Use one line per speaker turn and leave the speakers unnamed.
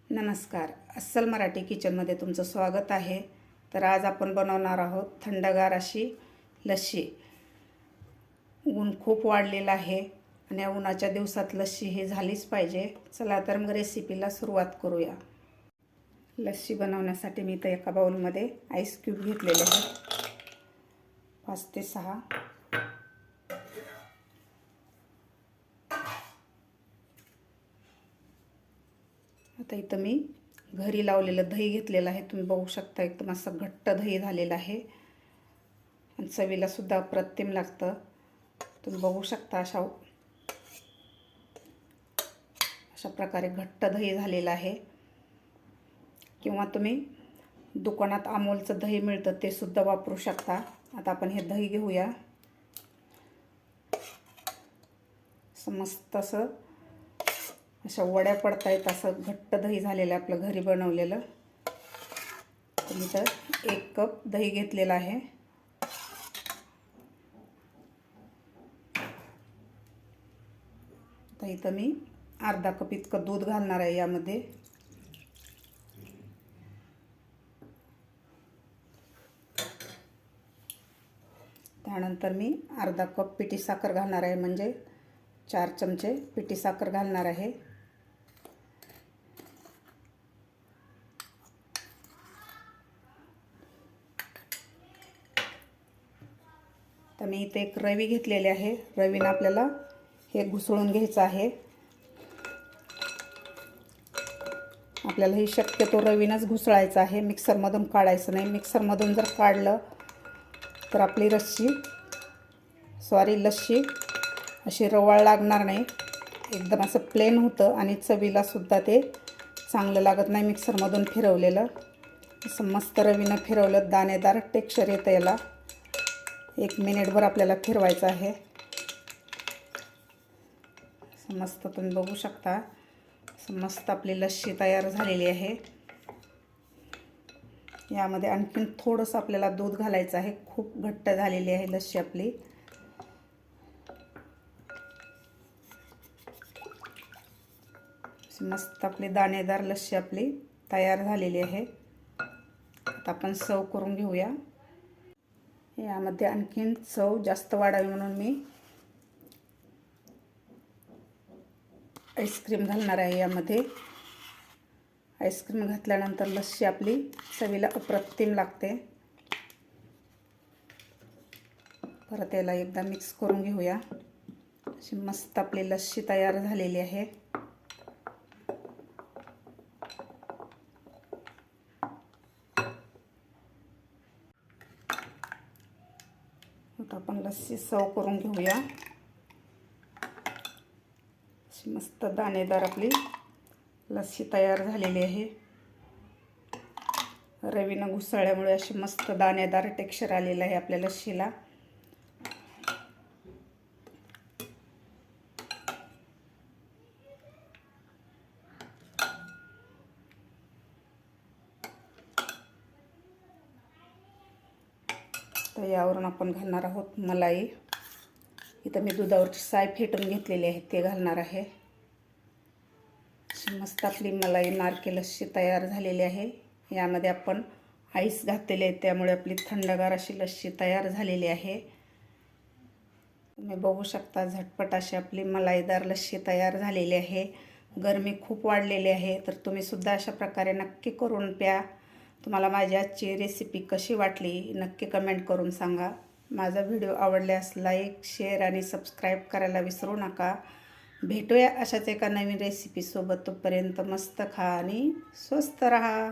नमस्कार. अस्सल मराठी किचनमध्ये तुमचं स्वागत आहे. तर आज आपण बनवणार आहोत थंडगार अशी लस्सी. ऊन खूप वाढलेलं आहे आणि या उन्हाच्या दिवसात लस्सी ही झालीच पाहिजे. चला तर मग रेसिपीला सुरुवात करूया. लस्सी बनवण्यासाठी मी इथं एका बाउलमध्ये आईस क्यूब घेतलेले आहेत 5 ते 6. आता इथं मी घरी लावलेलं दही घेतलेलं आहे. तुम्ही बघू शकता एकदम असं घट्ट दही झालेलं आहे आणि चवीला सुद्धा अप्रतिम लागतं. तुम्ही बघू शकता अशा प्रकारे घट्ट दही झालेलं आहे. किंवा तुम्ही दुकानात अमूलचं दही मिळतं ते सुद्धा वापरू शकता. आता आपण हे दही घेऊया. मस्त असं अशा वड्या पडतायत असं घट्ट दही झालेलं आहे आपलं घरी बनवलेलं. मी तर 1 कप दही घेतलेला आहे. तर इथं मी अर्धा कप इतकं दूध घालणार आहे यामध्ये. त्यानंतर मी अर्धा कप पिठी साखर घालणार आहे, म्हणजे 4 चमचे पिठी साखर घालणार आहे. तर मी इथे एक रवी घेतलेले आहे. रवीनं आपल्याला हे घुसळून घ्यायचं आहे. आपल्याला हे शक्यतो रवीनंच घुसळायचं आहे, मिक्सरमधून काढायचं नाही. मिक्सरमधून जर काढलं तर आपली लस्सी अशी रवाळ लागणार नाही. एकदम असं प्लेन होतं आणि चवीला सुद्धा ते चांगलं लागत नाही मिक्सरमधून फिरवलेलं. असं मस्त रवीनं फिरवलं दाणेदार टेक्स्चर येतं याला. 1 मिनिटभर आपल्याला फिरवायचं आहे. मस्त तुम्ही बघू शकता मस्त आपली लस्सी तयार झालेली आहे. यामध्ये आणखीन थोडंसं आपल्याला दूध घालायचं आहे. खूप घट्ट झालेली आहे लस्सी आपली. मस्त आपली दाणेदार लस्सी आपली तयार झालेली आहे. आता आपण सर्व करून घेऊया. यामध्ये आणखीन चव जास्त वाढावी म्हणून मी आईस्क्रीम घालणार आहे. यामध्ये आईस्क्रीम घातल्यानंतर लस्सी आपली चवीला अप्रतिम लागते. परत याला एकदा मिक्स करून घेऊया. अशी मस्त आपली लस्सी तयार झालेली आहे. आता आपण लस्सी सर्व करून घेऊया. मस्त दाणेदार आपली लस्सी तयार झालेली आहे. रवीनं घुसळल्यामुळे अशी मस्त दाणेदार टेक्स्चर आलेलं आहे आपल्या लस्सीला. तर यावरून आपण घालणार आहोत मलाई. इथं मी दुधावरची साय फेटून घेतलेली आहे ते घालणार आहे. मस्त आपली मलाई नारकेल लस्सी तयार झालेली आहे. यामध्ये आपण आईस घातलेले आहे त्यामुळे आपली थंडगार अशी लस्सी तयार झालेली आहे. तुम्ही बघू शकता झटपट अशी आपली मलाईदार लस्सी तयार झालेली आहे. गरमी खूप वाढलेली आहे तर तुम्ही सुद्धा अशा प्रकारे नक्की करून प्या. तुम्हाला माझी आजची रेसिपी कशी वाटली नक्की कमेंट करून सांगा. माझा व्हिडिओ आवडल्यास लाईक, शेअर आणि सबस्क्राईब करायला विसरू नका. भेटूया अशाच एका नवीन रेसिपीसोबत. तोपर्यंत मस्त खा आणि स्वस्त रहा.